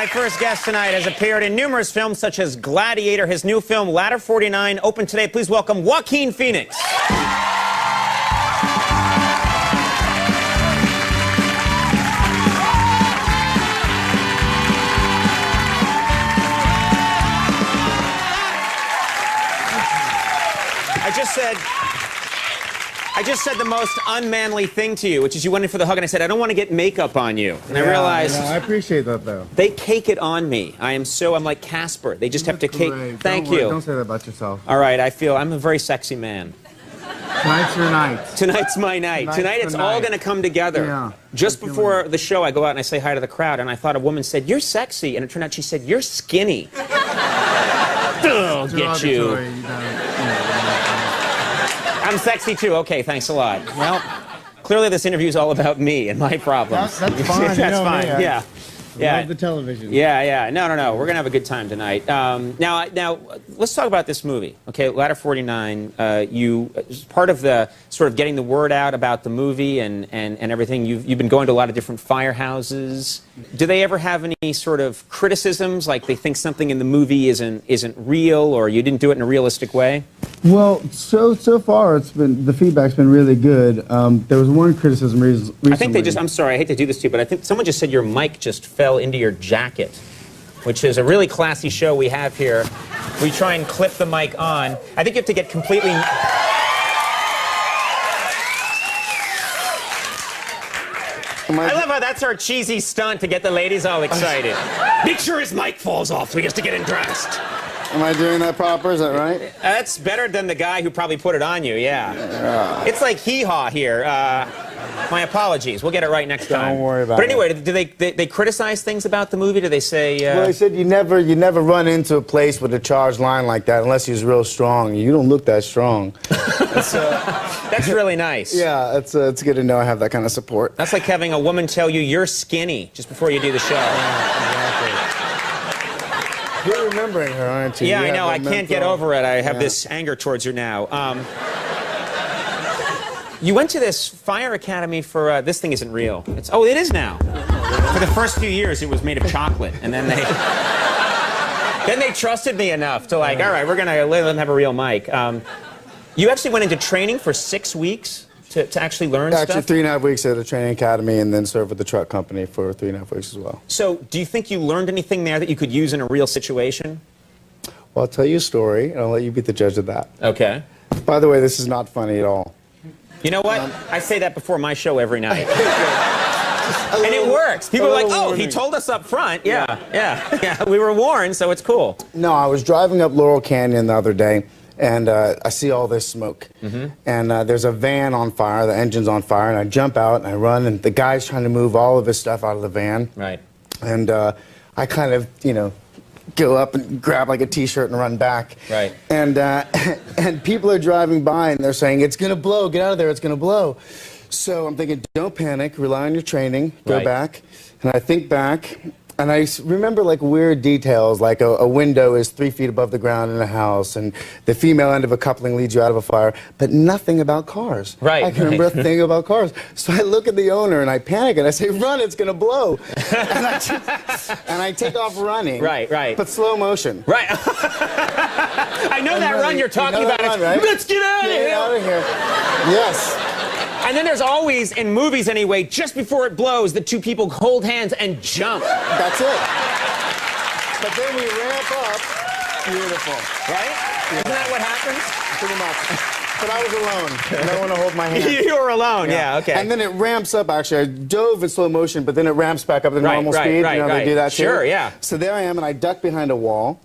My first guest tonight has appeared in numerous films such as Gladiator. His new film, Ladder 49, opened today. Please welcome Joaquin Phoenix. I just said the most unmanly thing to you, which is you went in for the hug, and I said, I don't want to get makeup on you. And I realized... I appreciate that, though. They cake it on me. I'm like Casper. They just have to cake... Thank you. Don't say that about yourself. All right, I'm a very sexy man. Tonight's your night. Tonight's my night. Tonight it's all going to come together. Yeah. Just before the show, I go out and I say hi to the crowd, and I thought a woman said, "You're sexy," and it turned out she said, "You're skinny." Get you. I'm sexy too. Okay, thanks a lot. Well, clearly this interview is all about me and my problems. That's fine. That's fine. Yeah. Yeah. Love the television. Yeah. No. We're gonna have a good time tonight. Now, let's talk about this movie. Okay, Ladder 49. You, as part of the sort of getting the word out about the movie and everything. You've been going to a lot of different firehouses. Do they ever have any sort of criticisms, like they think something in the movie isn't real, or you didn't do it in a realistic way? Well, so far the feedback's been really good. There was one criticism recently. I think they just, I'm sorry, I hate to do this to you, but I think someone just said your mic just fell into your jacket, which is a really classy show we have here. We try and clip the mic on. I think you have to get completely... I love how that's our cheesy stunt to get the ladies all excited. Make sure his mic falls off so he has to get undressed. Am I doing that proper? Is that right? That's better than the guy who probably put it on you, yeah. It's like hee-haw here. My apologies. We'll get it right next time. Don't worry about it. But anyway, do they criticize things about the movie? Do they say... Well, they said you never run into a place with a charged line like that unless he's real strong. You don't look that strong. That's really nice. Yeah, it's good to know I have that kind of support. That's like having a woman tell you you're skinny just before you do the show. Yeah, exactly. You're remembering her, aren't you? Yeah, I know. I can't get over it. I have this anger towards her now. You went to this fire academy for... this thing isn't real. Oh, it is now. For the first few years, it was made of chocolate. And then they... then they trusted me enough to like, all right, we're going to let them have a real mic. You actually went into training for 6 weeks to actually learn stuff? Actually, 3.5 weeks at a training academy and then served with the truck company for 3.5 weeks as well. So, do you think you learned anything there that you could use in a real situation? Well, I'll tell you a story, and I'll let you be the judge of that. Okay. By the way, this is not funny at all. You know what? I say that before my show every night. And it works. People are like, oh, he told us up front. Yeah. We were warned, so it's cool. No, I was driving up Laurel Canyon the other day, and I see all this smoke. And there's a van on fire, the engine's on fire, and I jump out and I run, and the guy's trying to move all of his stuff out of the van. Right. And I kind of, go up and grab like a t-shirt and run back. Right. And people are driving by and they're saying, it's gonna blow, get out of there, it's gonna blow. So I'm thinking, don't panic, rely on your training, go back. And I think back, and I remember like weird details, like a window is 3 feet above the ground in a house, and the female end of a coupling leads you out of a fire, but nothing about cars. Right. I can remember a thing about cars. So I look at the owner and I panic and I say, run, it's gonna blow. and I take off running. Right. But slow motion. Right. I know that run you're talking about. Run, right? Let's get out of here. Get out of here. Yes. And then there's always, in movies anyway, just before it blows, the two people hold hands and jump. That's it. But then we ramp up. Beautiful. Right? Yeah. Isn't that what happens? Pretty much. But I was alone. No one to hold my hand. You were alone, yeah, okay. And then it ramps up, actually. I dove in slow motion, but then it ramps back up to normal speed. They do that too. Sure, yeah. So there I am, and I duck behind a wall.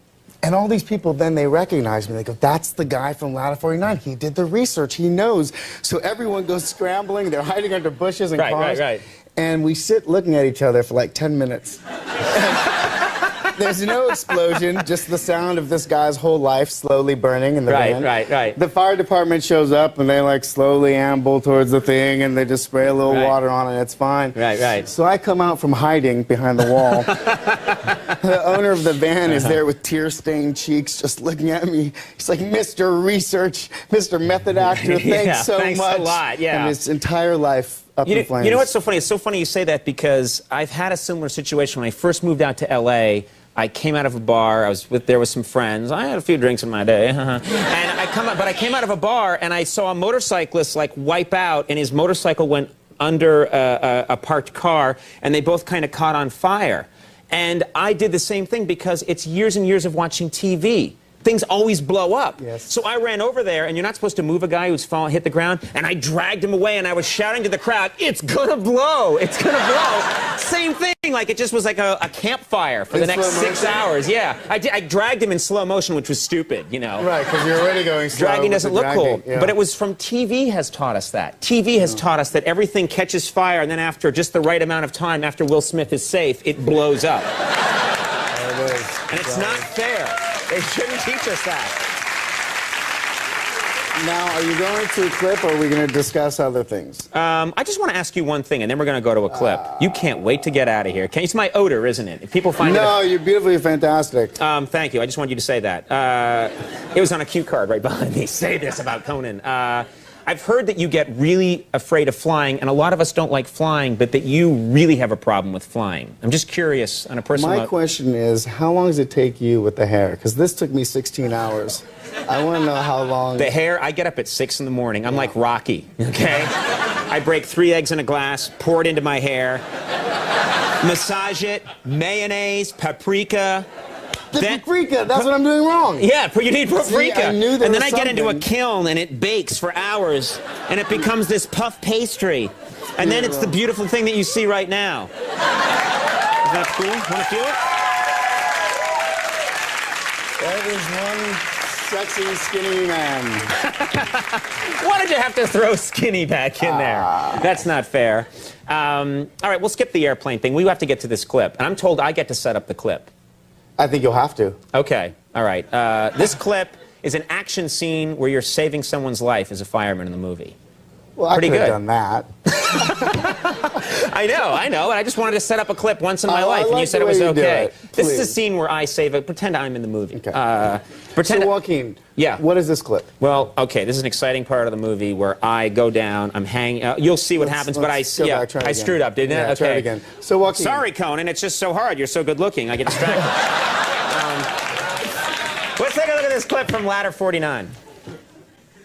And all these people, then they recognize me. They go, that's the guy from Ladder 49. He did the research. He knows. So everyone goes scrambling. They're hiding under bushes and cars. Right. And we sit looking at each other for like 10 minutes. There's no explosion, just the sound of this guy's whole life slowly burning in the van. Right. The fire department shows up, and they like slowly amble towards the thing, and they just spray a little water on it. It's fine. Right. So I come out from hiding behind the wall. The owner of the van is there with tear-stained cheeks, just looking at me. He's like, Mr. Research, Mr. Method Actor, thanks so much. Thanks a lot, yeah. And his entire life up in flames. You know what's so funny? It's so funny you say that because I've had a similar situation. When I first moved out to L.A., I came out of a bar. I was there with some friends. I had a few drinks in my day. And I came out of a bar and I saw a motorcyclist like wipe out, and his motorcycle went under a parked car, and they both kind of caught on fire. And I did the same thing because it's years and years of watching TV. Things always blow up. Yes. So I ran over there, and you're not supposed to move a guy who's hit the ground, and I dragged him away, and I was shouting to the crowd, "It's gonna blow! It's gonna blow!" Same thing, like it just was like a campfire for the next 6 hours. Yeah, I dragged him in slow motion, which was stupid, you know. Right, because you're already going slow. Dragging doesn't look cool. Yeah. But it was from TV has taught us that. TV has taught us that everything catches fire, and then after just the right amount of time, after Will Smith is safe, it blows up. There it is. And it's not fair. They shouldn't teach us that. Now, are you going to a clip, or are we going to discuss other things? I just want to ask you one thing, and then we're going to go to a clip. You can't wait to get out of here. It's my odor, isn't it? If people find No, you're beautifully fantastic. Thank you. I just wanted you to say that. It was on a cue card right behind me. Say this about Conan. I've heard that you get really afraid of flying, and a lot of us don't like flying, but that you really have a problem with flying. I'm just curious on a personal My note. question is, how long does it take you with the hair? Because this took me 16 hours. I want to know how long. The hair, I get up at 6 in the morning. I'm like Rocky, okay? I break 3 eggs in a glass, pour it into my hair, massage it, mayonnaise, paprika. Paprika, that's what I'm doing wrong. Yeah, but you need paprika. See, I knew there and then was I get into a something. kiln and it bakes for hours and it becomes this puff pastry. And then it's the beautiful thing that you see right now. Is that cool? Want to feel That is one sexy, skinny man. Why did you have to throw skinny back in there? That's not fair. All right, we'll skip the airplane thing. We have to get to this clip. And I'm told I get to set up the clip. I think you'll have to. Okay, all right. This clip is an action scene where you're saving someone's life as a fireman in the movie. Well, I Pretty could have good. done that. I know. And I just wanted to set up a clip once in my Oh, I life, and like you said the it was way you do okay. it. This is a Please. scene where I save it. Pretend I'm in the movie. Okay. Pretend. So, Joaquin, Yeah. what is this clip? Well, okay, this is an exciting part of the movie where I go down, I'm hanging, you'll see what happens, but I Let's go back, try it I again. screwed up, didn't I? Yeah, Okay. try it again. So, Joaquin. Sorry, Conan, it's just so hard. You're so good looking. I get distracted. Let's take a look at this clip from Ladder 49.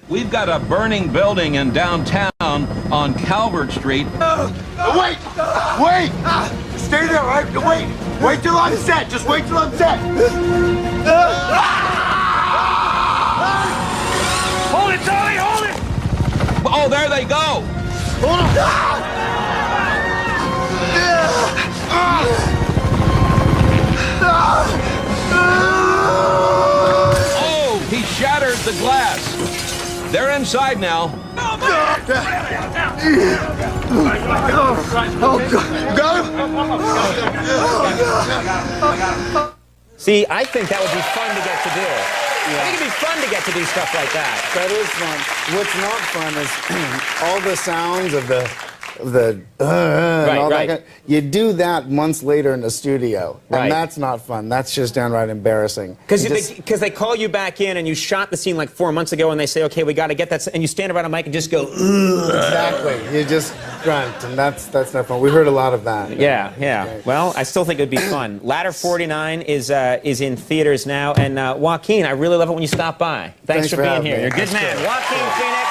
We've got a burning building in downtown on Calvert Street. Wait! Wait! Stay there, right? Wait! Wait till I'm set! Just wait till I'm set! Hold it, Charlie, hold it! Oh, there they go! Hold on! Oh, he shattered the glass. They're inside now. See, I think that would be fun to get to do. I think it'd be fun to get to do stuff like that. That is fun. What's not fun is all the sounds of the and all right. that. You do that months later in the studio, and Right. that's not fun. That's just downright embarrassing. Because You just- they call you back in and you shot the scene like 4 months ago and they say, okay, we got to get that, and you stand around a mic and just go, ugh. Exactly. You just grunt, and that's not fun. We heard a lot of that. Yeah. Okay. Well, I still think it'd be fun. Ladder 49 is in theaters now, and Joaquin, I really love it when you stop by. Thanks for being having here. me. You're a good man. Joaquin Phoenix.